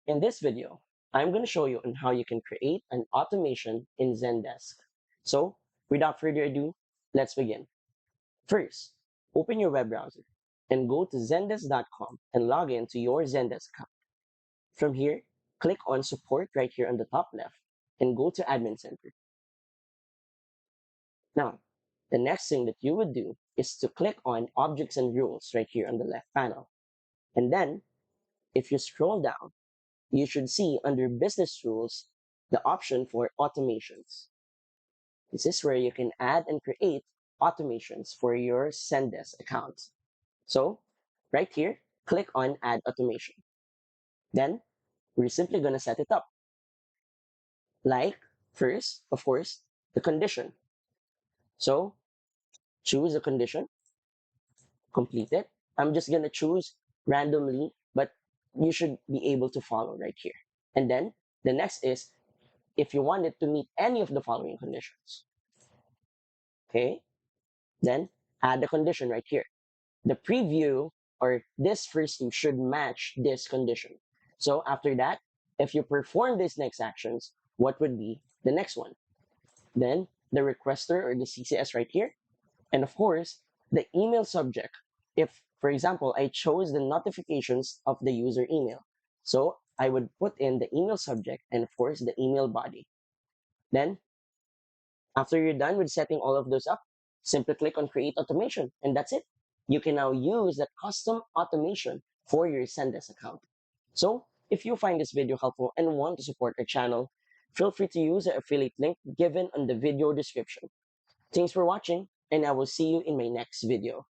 In this video, I'm going to show you on how you can create an automation in Zendesk. So, without further ado, let's begin. First, open your web browser and go to zendesk.com and log in to your Zendesk account. From here, click on Support right here on the top left and go to Admin Center. Now, the next thing that you would do is to click on Objects and Rules right here on the left panel. And then, if you scroll down, you should see under Business Rules the option for automations. This is where you can add and create automations for your Zendesk account. So, right here, click on Add Automation. Then, we're simply going to set it up. Like, first, of course, the condition. So, choose a condition, complete it. I'm just going to choose randomly, but you should be able to follow right here. And then, the next is if you want it to meet any of the following conditions. Okay, then add the condition right here. The preview or this first two should match this condition. So after that, if you perform these next actions, what would be the next one? Then the requester or the CCS right here. And of course, the email subject. If, for example, I chose the notifications of the user email. So I would put in the email subject and of course the email body. Then after you're done with setting all of those up, simply click on Create Automation, and that's it. You can now use that custom automation for your Zendesk account. So, if you find this video helpful and want to support our channel, feel free to use the affiliate link given on the video description. Thanks for watching, and I will see you in my next video.